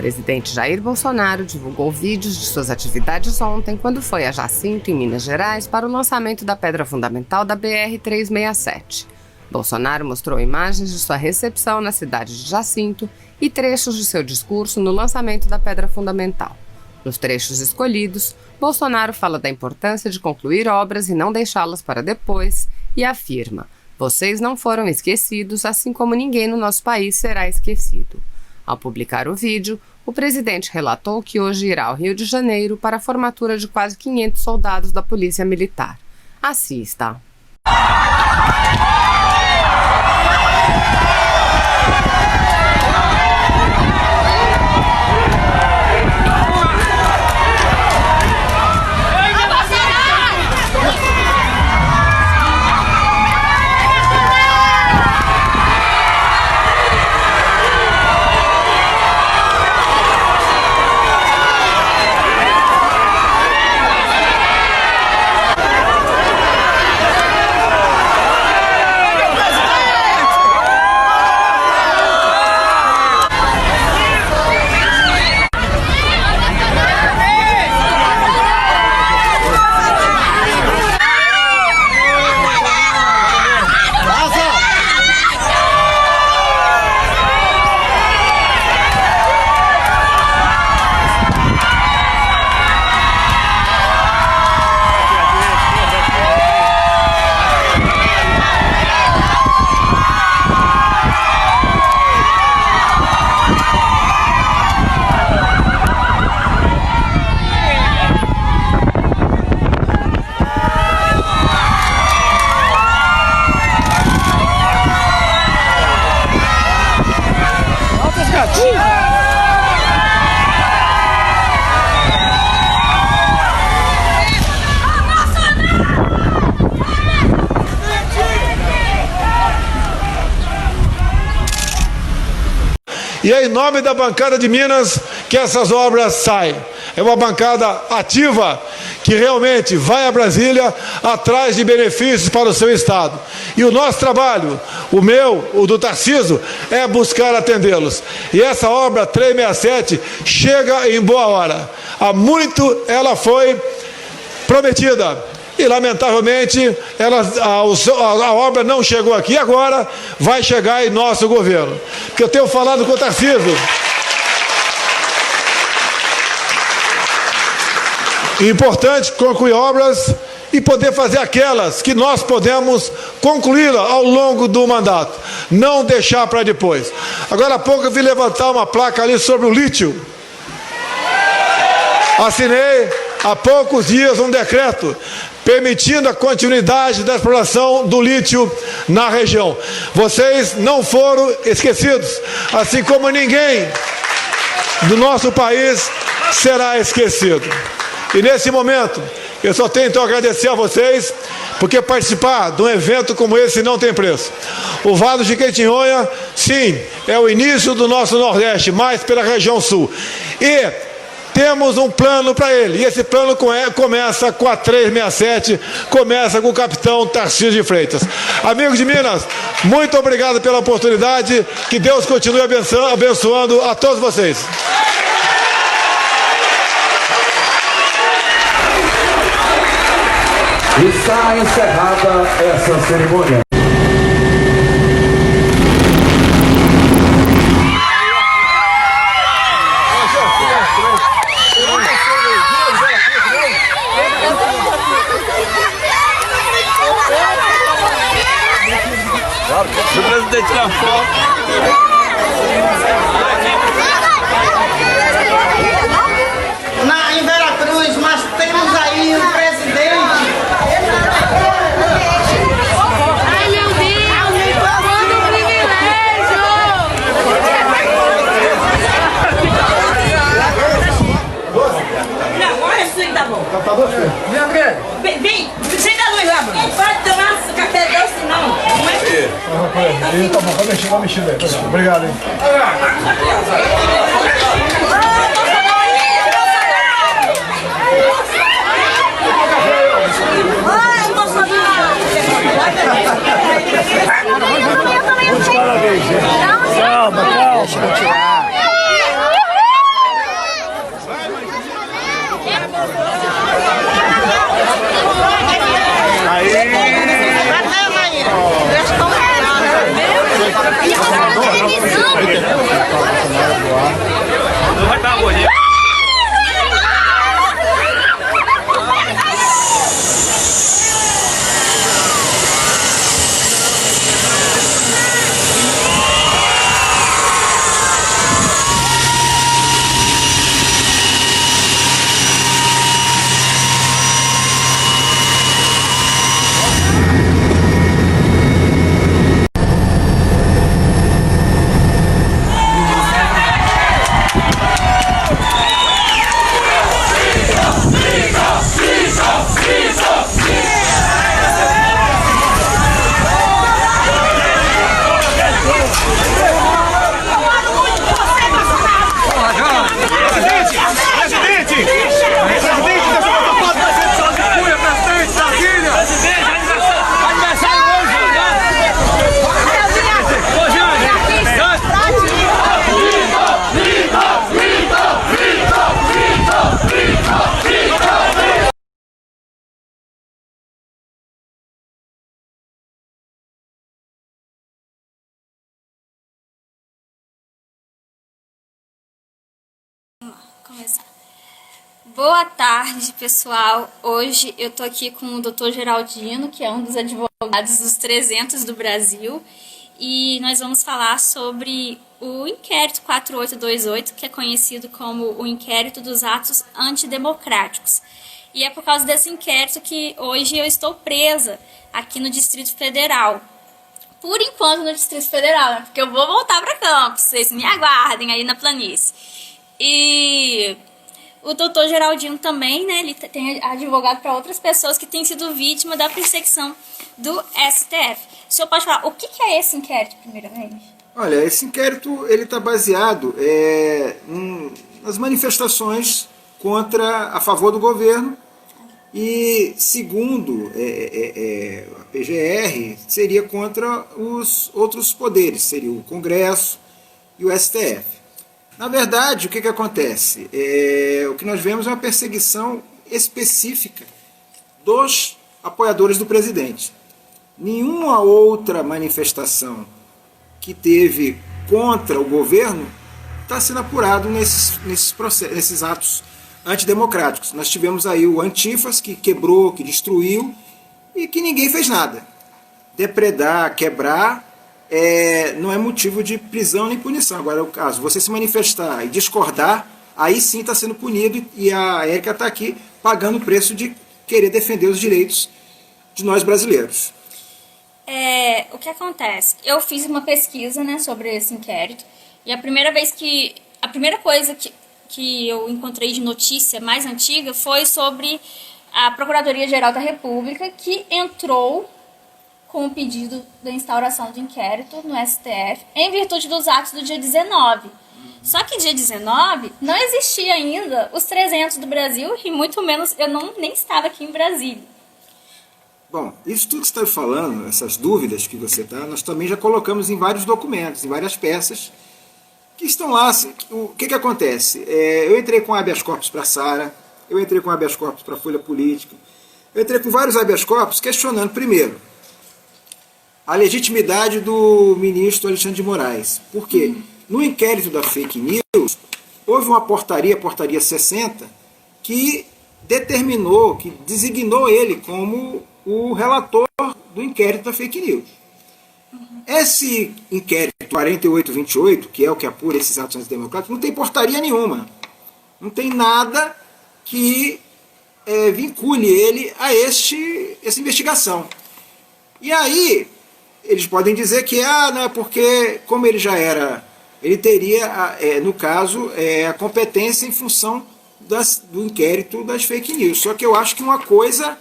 presidente Jair Bolsonaro divulgou vídeos de suas atividades ontem, quando foi a Jacinto, em Minas Gerais, para o lançamento da pedra fundamental da BR-367. Bolsonaro mostrou imagens de sua recepção na cidade de Jacinto e trechos de seu discurso no lançamento da pedra fundamental. Nos trechos escolhidos, Bolsonaro fala da importância de concluir obras e não deixá-las para depois e afirma: "Vocês não foram esquecidos, assim como ninguém no nosso país será esquecido." Ao publicar o vídeo, o presidente relatou que hoje irá ao Rio de Janeiro para a formatura de quase 500 soldados da Polícia Militar. Assista. E é em nome da bancada de Minas que essas obras saem. É uma bancada ativa que realmente vai a Brasília atrás de benefícios para o seu estado. E o nosso trabalho, o meu, o do Tarcísio, é buscar atendê-los. E essa obra 367 chega em boa hora. Há muito ela foi prometida. E, lamentavelmente, a obra não chegou aqui. Agora vai chegar em nosso governo. Porque eu tenho falado com o Tarcísio. Importante concluir obras e poder fazer aquelas que nós podemos concluí-la ao longo do mandato. Não deixar para depois. Agora há pouco eu vi levantar uma placa ali sobre o lítio. Assinei há poucos dias um decreto permitindo a continuidade da exploração do lítio na região. Vocês não foram esquecidos, assim como ninguém do nosso país será esquecido. E nesse momento, eu só tenho então a agradecer a vocês, porque participar de um evento como esse não tem preço. O Vale do Jequitinhonha, sim, é o início do nosso Nordeste, mais pela região Sul. E temos um plano para ele, e esse plano começa com a 367, começa com o capitão Tarcísio de Freitas. Amigos de Minas, muito obrigado pela oportunidade, que Deus continue abençoando a todos vocês. Está encerrada essa cerimônia. O presidente tirar foto. Em Veracruz, mas temos aí um presidente. Ai, meu Deus! Quanto privilégio! Não, olha isso, tá bom. Tá bom, filho? Vem, chega a luz lá, Bruno. Não pode tomar café doce, não. Tá bom, vai mexer aí. Obrigado, hein? Parabéns, gente. Calma, calma. Deixa eu tirar. começar. Boa tarde, pessoal. Hoje eu tô aqui com o Dr. Geraldino, que é um dos advogados dos 300 do Brasil, e nós vamos falar sobre o inquérito 4828, que é conhecido como o inquérito dos atos antidemocráticos. E é por causa desse inquérito que hoje eu estou presa aqui no Distrito Federal. Por enquanto no Distrito Federal, né? Porque eu vou voltar para Campos, vocês me aguardem aí na planície. E o doutor Geraldino também, né, ele tem advogado para outras pessoas que têm sido vítima da perseguição do STF. O senhor pode falar, o que é esse inquérito, primeiramente? Olha, esse inquérito ele está baseado nas manifestações a favor do governo e, segundo a PGR, seria contra os outros poderes, seria o Congresso e o STF. Na verdade, o que acontece? O que nós vemos é uma perseguição específica dos apoiadores do presidente. Nenhuma outra manifestação que teve contra o governo está sendo apurado nesses atos antidemocráticos. Nós tivemos aí o Antifas, que quebrou, que destruiu, e que ninguém fez nada. Depredar, quebrar, não é motivo de prisão nem punição. Agora, o caso, você se manifestar e discordar, aí sim está sendo punido, e a Érica está aqui pagando o preço de querer defender os direitos de nós brasileiros. O que acontece? Eu fiz uma pesquisa, né, sobre esse inquérito, e a primeira coisa que eu encontrei de notícia mais antiga foi sobre a Procuradoria-Geral da República, que entrou com o pedido da instauração de inquérito no STF em virtude dos atos do dia 19. Só que dia 19 não existia ainda os 300 do Brasil e muito menos eu nem estava aqui em Brasília. Bom, isso tudo que você está falando, essas dúvidas que você está, nós também já colocamos em vários documentos, em várias peças que estão lá. O que acontece? Eu entrei com habeas corpus para a Sara, eu entrei com habeas corpus para a Folha Política, eu entrei com vários habeas corpus questionando, primeiro, a legitimidade do ministro Alexandre de Moraes. Por quê? No inquérito da fake news, houve uma portaria 60, que determinou, que designou ele como o relator do inquérito da fake news. Esse inquérito 4828, que é o que apura esses atos antidemocráticos, não tem portaria nenhuma. Não tem nada que vincule ele a essa investigação. E aí, eles podem dizer que não é porque, como ele já era, ele teria, no caso, a competência em função do inquérito das fake news. Só que eu acho que uma coisa,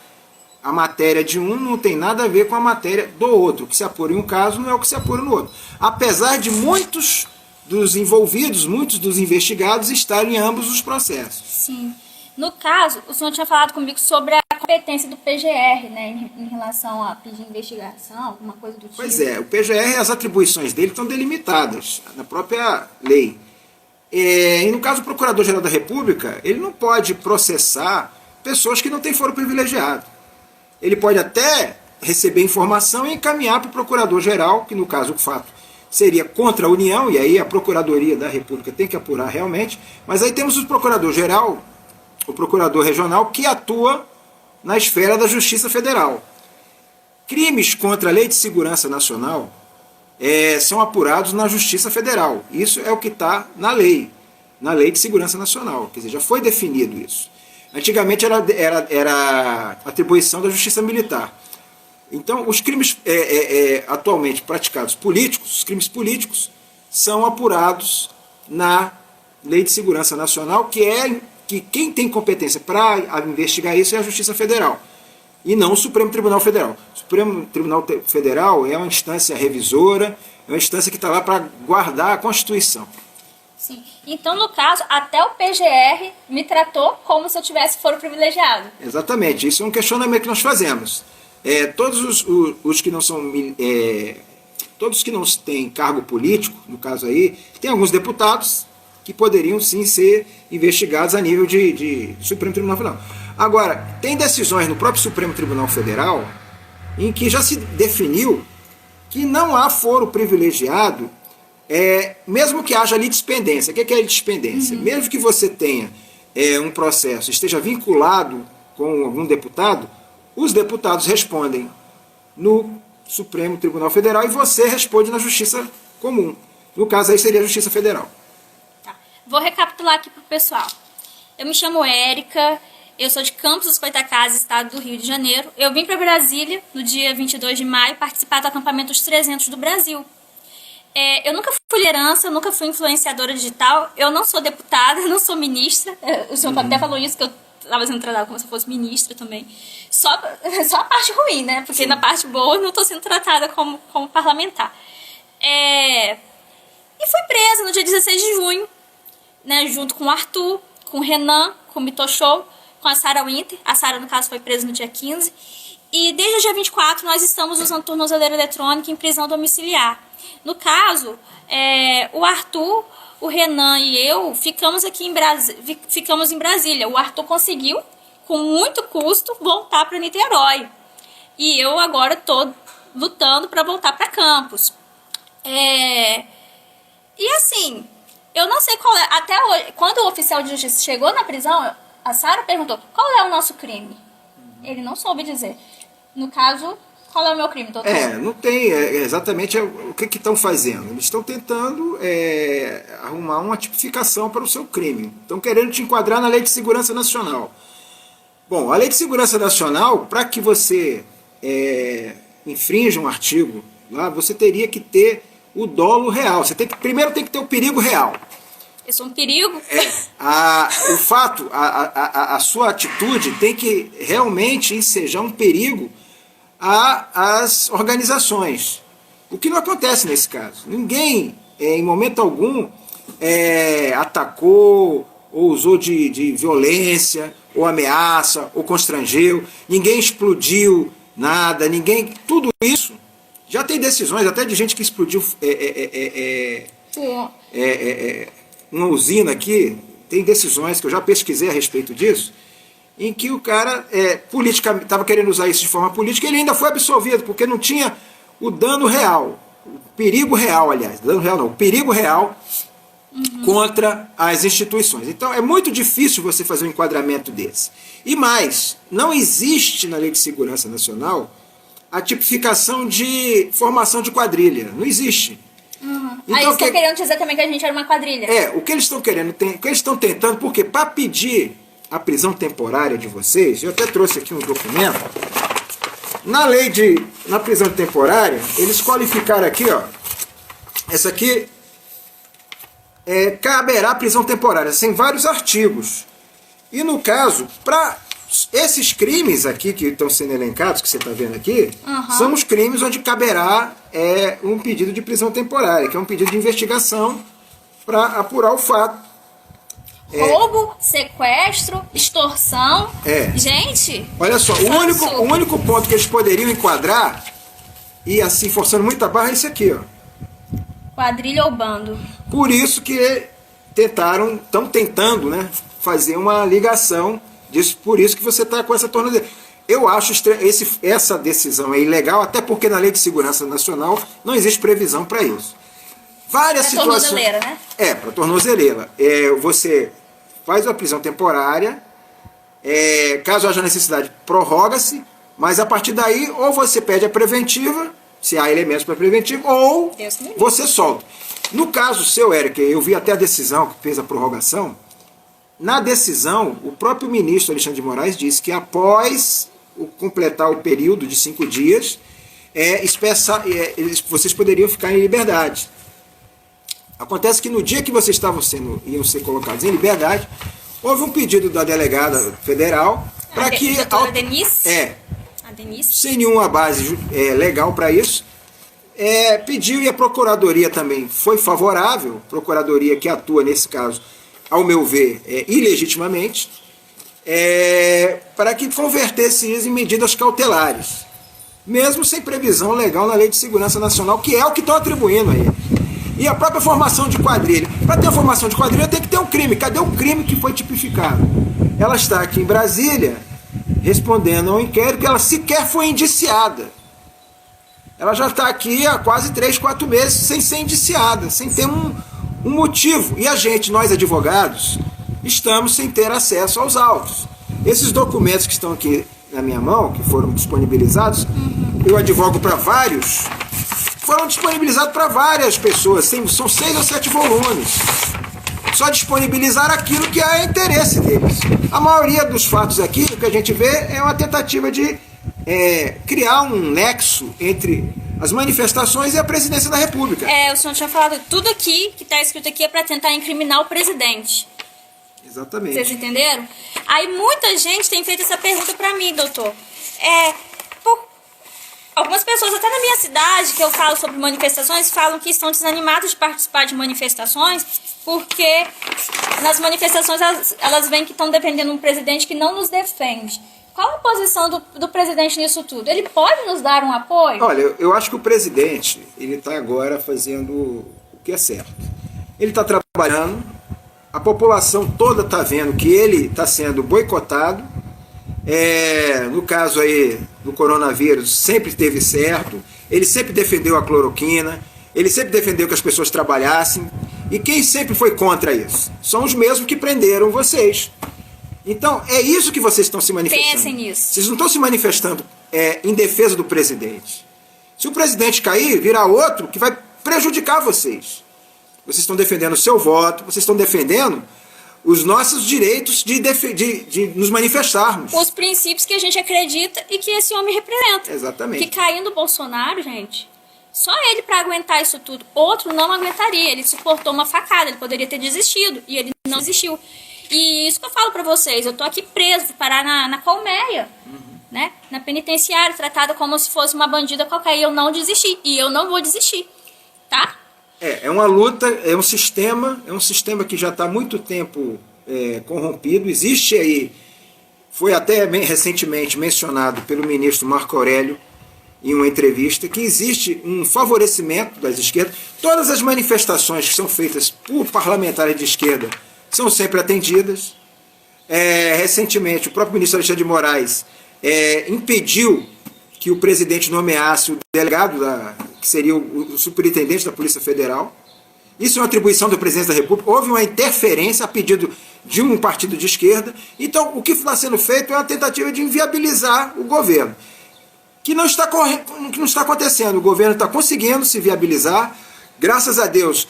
a matéria de um não tem nada a ver com a matéria do outro. O que se apura em um caso não é o que se apura no outro. Apesar de muitos dos envolvidos, muitos dos investigados estarem em ambos os processos. Sim. No caso, o senhor tinha falado comigo sobre a competência do PGR, né, em relação a pedir investigação, alguma coisa do tipo. Pois é, o PGR, as atribuições dele estão delimitadas na própria lei. E no caso do Procurador-Geral da República, ele não pode processar pessoas que não têm foro privilegiado. Ele pode até receber informação e encaminhar para o Procurador-Geral, que no caso o fato seria contra a União, e aí a Procuradoria da República tem que apurar realmente, mas aí temos o Procurador-Geral, o Procurador Regional, que atua na esfera da Justiça Federal. Crimes contra a Lei de Segurança Nacional são apurados na Justiça Federal. Isso é o que está na Lei de Segurança Nacional. Quer dizer, já foi definido isso. Antigamente era atribuição da Justiça Militar. Então, os crimes atualmente praticados políticos, os crimes políticos, são apurados na Lei de Segurança Nacional, que quem tem competência para investigar isso é a Justiça Federal, e não o Supremo Tribunal Federal. O Supremo Tribunal Federal é uma instância revisora, é uma instância que está lá para guardar a Constituição. Sim. Então, no caso, até o PGR me tratou como se eu tivesse foro privilegiado. Exatamente, isso é um questionamento que nós fazemos. Todos os que não são... todos que não têm cargo político, no caso aí, tem alguns deputados que poderiam sim ser investigados a nível de Supremo Tribunal Federal. Agora, tem decisões no próprio Supremo Tribunal Federal em que já se definiu que não há foro privilegiado, mesmo que haja litispendência. O que é litispendência? Mesmo que você tenha um processo esteja vinculado com algum deputado, os deputados respondem no Supremo Tribunal Federal e você responde na Justiça Comum. No caso aí seria a Justiça Federal. Tá. Vou recapitular aqui para o pessoal. Eu me chamo Érica, eu sou de Campos dos Goytacazes, estado do Rio de Janeiro. Eu vim para Brasília no dia 22 de maio participar do acampamento dos 300 do Brasil. Eu nunca fui liderança, nunca fui influenciadora digital, eu não sou deputada, não sou ministra. O senhor até falou isso, que eu estava sendo tratada como se eu fosse ministra também. Só a parte ruim, né? Porque na parte boa eu não estou sendo tratada como parlamentar. E fui presa no dia 16 de junho, né, junto com o Arthur, com o Renan, com o Mito Show, com a Sarah Winter. A Sarah, no caso, foi presa no dia 15. E desde o dia 24 nós estamos usando tornozeleira eletrônica em prisão domiciliar. No caso, o Arthur, o Renan e eu ficamos aqui ficamos em Brasília. O Arthur conseguiu, com muito custo, voltar para Niterói. E eu agora estou lutando para voltar para Campos. E assim, eu não sei qual é. Até hoje, quando o oficial de justiça chegou na prisão, a Sarah perguntou: qual é o nosso crime? Ele não soube dizer. No caso, qual é o meu crime, doutor? Não tem exatamente o que estão fazendo. Eles estão tentando arrumar uma tipificação para o seu crime. Estão querendo te enquadrar na Lei de Segurança Nacional. Bom, a Lei de Segurança Nacional, para que você infrinja um artigo, lá, você teria que ter o dolo real. Você primeiro tem que ter o perigo real. Isso é um perigo? O fato, a sua atitude tem que realmente ensejar um perigo às organizações. O que não acontece nesse caso. Ninguém, em momento algum, atacou ou usou de violência, ou ameaça, ou constrangeu. Ninguém explodiu nada, tudo isso. Já tem decisões até de gente que explodiu uma usina aqui, tem decisões que eu já pesquisei a respeito disso, em que o cara estava querendo usar isso de forma política, e ele ainda foi absolvido, porque não tinha o dano real, o perigo real, aliás, dano real não, o perigo real contra as instituições. Então é muito difícil você fazer um enquadramento desse. E mais, não existe na Lei de Segurança Nacional a tipificação de formação de quadrilha, não existe. Então, eles estão querendo dizer também que a gente era uma quadrilha. O que eles estão querendo, o que eles estão tentando, porque para pedir a prisão temporária de vocês, eu até trouxe aqui um documento, na prisão temporária, eles qualificaram aqui, ó, essa aqui caberá prisão temporária, tem vários artigos. E no caso, para esses crimes aqui que estão sendo elencados, que você está vendo aqui, são os crimes onde caberá um pedido de prisão temporária, que é um pedido de investigação para apurar o fato. Roubo, sequestro, extorsão. Gente, olha só, o único ponto que eles poderiam enquadrar, e assim forçando muita barra, é esse aqui, ó. Quadrilha ou bando. Por isso que estão tentando, né, fazer uma ligação disso, por isso que você está com essa tornozeleira. Eu acho essa decisão é ilegal, até porque na Lei de Segurança Nacional não existe previsão para isso. Várias situações. Tornozeleira, né? Para tornozeleira. Você faz uma prisão temporária, caso haja necessidade, prorroga-se, mas a partir daí, ou você pede a preventiva, se há elementos para preventiva, ou você solta. No caso seu, Érica, eu vi até a decisão que fez a prorrogação. Na decisão, o próprio ministro Alexandre de Moraes disse que após completar o período de 5 dias, vocês poderiam ficar em liberdade. Acontece que no dia que vocês iam ser colocados em liberdade, houve um pedido da delegada federal para que... A Denise? A Denise? Sem nenhuma base legal para isso, pediu, e a Procuradoria também foi favorável, Procuradoria que atua nesse caso, ao meu ver, ilegitimamente, para que convertesse isso em medidas cautelares, mesmo sem previsão legal na Lei de Segurança Nacional, que é o que estão atribuindo a ele. E a própria formação de quadrilha. Para ter a formação de quadrilha tem que ter um crime. Cadê o crime que foi tipificado? Ela está aqui em Brasília, respondendo ao inquérito, que ela sequer foi indiciada. Ela já está aqui há quase 3, 4 meses sem ser indiciada, sem ter um motivo. E nós advogados, estamos sem ter acesso aos autos. Esses documentos que estão aqui na minha mão, que foram disponibilizados, eu advogo para vários, foram disponibilizados para várias pessoas, são 6 ou 7 volumes. Só disponibilizar aquilo que é interesse deles. A maioria dos fatos aqui, o que a gente vê, é uma tentativa de criar um nexo entre as manifestações e a presidência da República. O senhor tinha falado, tudo aqui que está escrito aqui é para tentar incriminar o presidente. Exatamente. Vocês entenderam? Aí muita gente tem feito essa pergunta para mim, doutor. Algumas pessoas, até na minha cidade, que eu falo sobre manifestações, falam que estão desanimadas de participar de manifestações porque nas manifestações elas veem que estão defendendo um presidente que não nos defende. Qual a posição do presidente nisso tudo? Ele pode nos dar um apoio? Olha, eu acho que o presidente ele está agora fazendo o que é certo. Ele está trabalhando, a população toda está vendo que ele está sendo boicotado. No caso aí do coronavírus, sempre esteve certo. Ele sempre defendeu a cloroquina. Ele sempre defendeu que as pessoas trabalhassem. E quem sempre foi contra isso? São os mesmos que prenderam vocês. Então, é isso que vocês estão se manifestando. Pensem nisso. Vocês não estão se manifestando em defesa do presidente. Se o presidente cair, virá outro que vai prejudicar vocês. Vocês estão defendendo o seu voto, vocês estão defendendo os nossos direitos de nos manifestarmos. Os princípios que a gente acredita e que esse homem representa. Exatamente. Que caindo o Bolsonaro, gente, só ele para aguentar isso tudo. Outro não aguentaria. Ele suportou uma facada, ele poderia ter desistido. E ele não desistiu. E isso que eu falo pra vocês, eu tô aqui preso, fui parar na colmeia, né? Na penitenciária, tratada como se fosse uma bandida qualquer, e eu não desisti, e eu não vou desistir, tá? É uma luta, é um sistema que já está há muito tempo corrompido, existe aí, foi até recentemente mencionado pelo ministro Marco Aurélio, em uma entrevista, que existe um favorecimento das esquerdas, todas as manifestações que são feitas por parlamentares de esquerda, são sempre atendidas. Recentemente, o próprio ministro Alexandre de Moraes impediu que o presidente nomeasse o delegado, que seria o superintendente da Polícia Federal. Isso é uma atribuição do presidente da República. Houve uma interferência a pedido de um partido de esquerda. Então, o que está sendo feito é uma tentativa de inviabilizar o governo. Que não está acontecendo. O governo está conseguindo se viabilizar. Graças a Deus,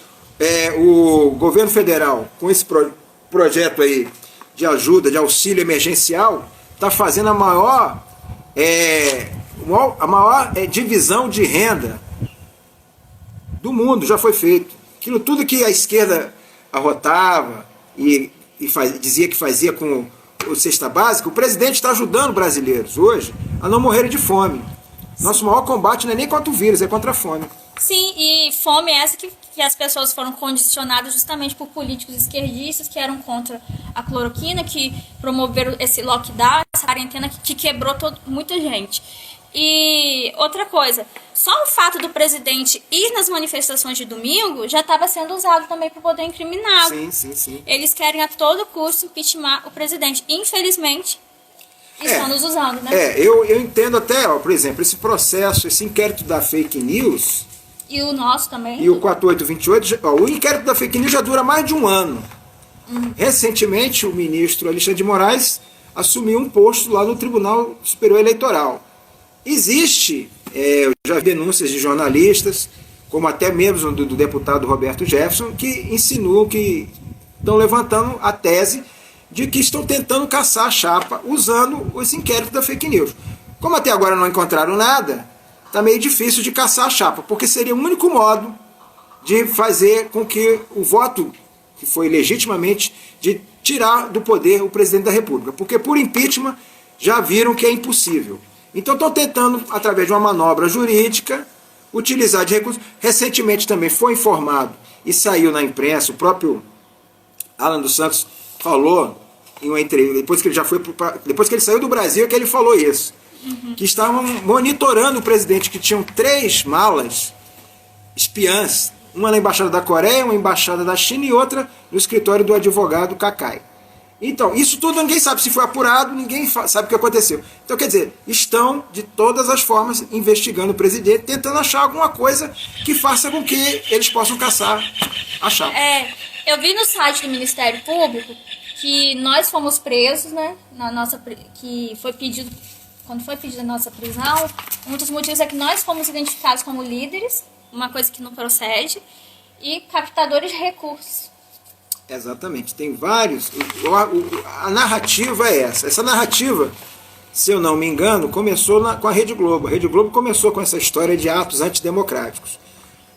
o governo federal, com esse projeto aí de ajuda, de auxílio emergencial, está fazendo a maior divisão de renda do mundo, já foi feito. Aquilo tudo que a esquerda arrotava e dizia que fazia com o cesta básica, o presidente está ajudando brasileiros hoje a não morrerem de fome. Nosso maior combate não é nem contra o vírus, é contra a fome. Sim, e fome essa que as pessoas foram condicionadas justamente por políticos esquerdistas que eram contra a cloroquina, que promoveram esse lockdown, essa quarentena que quebrou muita gente. E outra coisa, só o fato do presidente ir nas manifestações de domingo já estava sendo usado também para poder incriminá-lo. Sim. Eles querem a todo custo impeachment o presidente. Infelizmente, estão nos usando, né? Eu entendo até, por exemplo, esse processo, esse inquérito da fake news. E o nosso também. E o 4828, o inquérito da fake news já dura mais de um ano. Recentemente, o ministro Alexandre de Moraes assumiu um posto lá no Tribunal Superior Eleitoral. Existe, eu já vi denúncias de jornalistas, como até mesmo do deputado Roberto Jefferson, que insinuam que estão levantando a tese de que estão tentando caçar a chapa usando esse inquérito da fake news. Como até agora não encontraram nada, está meio difícil de caçar a chapa, porque seria o único modo de fazer com que o voto, que foi legitimamente, de tirar do poder o presidente da República. Porque por impeachment já viram que é impossível. Então estão tentando, através de uma manobra jurídica, utilizar de recursos. Recentemente também foi informado e saiu na imprensa, o próprio Alan dos Santos falou em uma entrevista, depois que ele saiu do Brasil, que ele falou isso. Que estavam monitorando o presidente, que tinham 3 malas espiãs, uma na Embaixada da Coreia, uma Embaixada da China e outra no escritório do advogado Kakai. Então, isso tudo ninguém sabe se foi apurado, ninguém sabe o que aconteceu. Então, quer dizer, estão de todas as formas investigando o presidente, tentando achar alguma coisa que faça com que eles possam caçar a chapa. Eu vi no site do Ministério Público que nós fomos presos, né? Que foi pedido, quando foi pedida a nossa prisão, um dos motivos é que nós fomos identificados como líderes, uma coisa que não procede, e captadores de recursos. Exatamente, tem vários. A narrativa é essa. Essa narrativa, se eu não me engano, começou com a Rede Globo. A Rede Globo começou com essa história de atos antidemocráticos.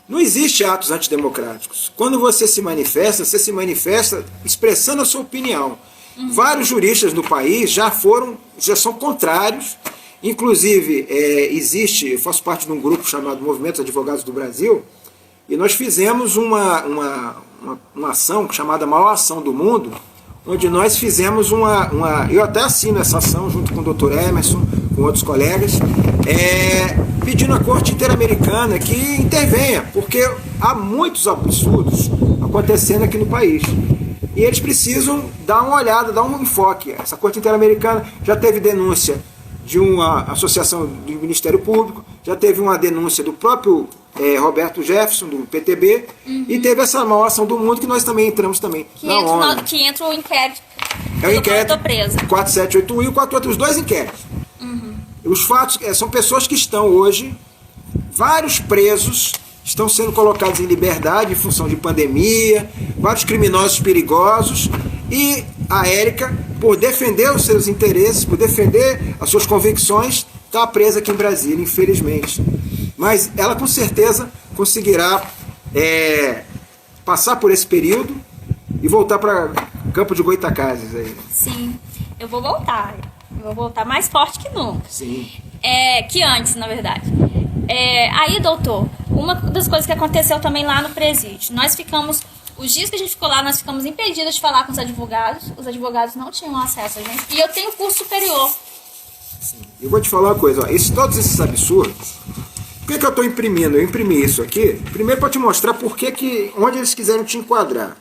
Não existe atos antidemocráticos. Quando você se manifesta expressando a sua opinião. Vários juristas no país já são contrários. Inclusive, eu faço parte de um grupo chamado Movimento Advogados do Brasil, e nós fizemos uma ação chamada Maior Ação do Mundo, onde nós fizemos eu até assino essa ação junto com o Dr. Emerson, com outros colegas, pedindo à Corte Interamericana que intervenha, porque há muitos absurdos acontecendo aqui no país. E eles precisam dar uma olhada, dar um enfoque. Essa Corte Interamericana já teve denúncia de uma associação do Ministério Público, já teve uma denúncia do próprio Roberto Jefferson, do PTB, e teve essa Maior Ação do Mundo, que nós também entramos também na ONU. Que entra o inquérito. É o inquérito 4781 e o 448, os dois inquéritos. Os fatos são pessoas que estão hoje, vários presos, estão sendo colocados em liberdade em função de pandemia, vários criminosos perigosos, e a Érica, por defender os seus interesses, por defender as suas convicções, está presa aqui em Brasília, infelizmente. Mas ela com certeza conseguirá passar por esse período e voltar para Campo de Goytacazes aí. Sim, eu vou voltar. Eu vou voltar mais forte que nunca. Sim. Que antes, na verdade. Aí, doutor, uma das coisas que aconteceu também lá no presídio, os dias que a gente ficou lá, nós ficamos impedidos de falar com os advogados não tinham acesso a gente, e eu tenho curso superior. Sim. Eu vou te falar uma coisa, todos esses absurdos, por que eu estou imprimindo? Eu imprimi isso aqui, primeiro para te mostrar onde eles quiseram te enquadrar.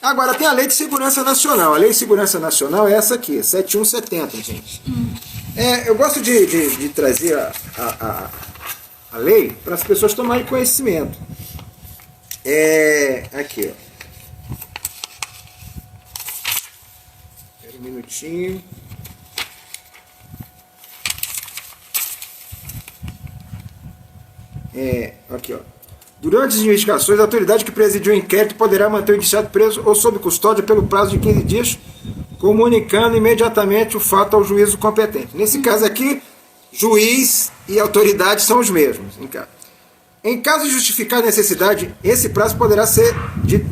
Agora, tem a Lei de Segurança Nacional. A Lei de Segurança Nacional é essa aqui, 7170, gente. Eu gosto de trazer a lei para as pessoas tomarem conhecimento. Aqui, ó. Espera um minutinho. Aqui, ó. Durante as investigações, a autoridade que presidiu o inquérito poderá manter o indiciado preso ou sob custódia pelo prazo de 15 dias, comunicando imediatamente o fato ao juízo competente. Nesse caso aqui, juiz e autoridade são os mesmos. Em caso de justificar a necessidade, esse prazo poderá ser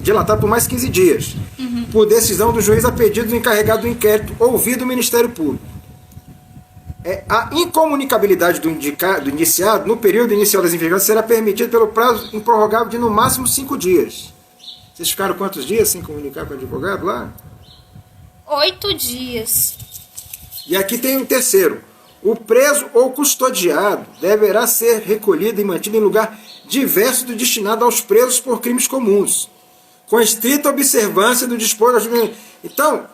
dilatado por mais 15 dias, por decisão do juiz a pedido do encarregado do inquérito, ouvido o Ministério Público. A incomunicabilidade do indiciado no período inicial das investigações será permitida pelo prazo improrrogável de no máximo 5 dias. Vocês ficaram quantos dias sem comunicar com o advogado lá? 8 dias. E aqui tem um terceiro. O preso ou custodiado deverá ser recolhido e mantido em lugar diverso do destinado aos presos por crimes comuns, com estrita observância do disposto. Então,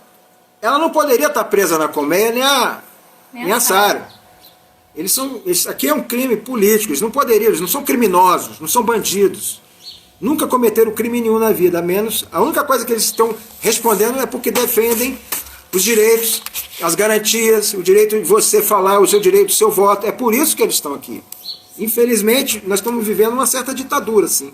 ela não poderia estar presa na Colmeia nem a Sara. Aqui é um crime político, eles não são criminosos, não são bandidos. Nunca cometeram crime nenhum na vida, a única coisa que eles estão respondendo é porque defendem os direitos, as garantias, o direito de você falar, o seu direito, o seu voto. É por isso que eles estão aqui. Infelizmente, nós estamos vivendo uma certa ditadura, assim.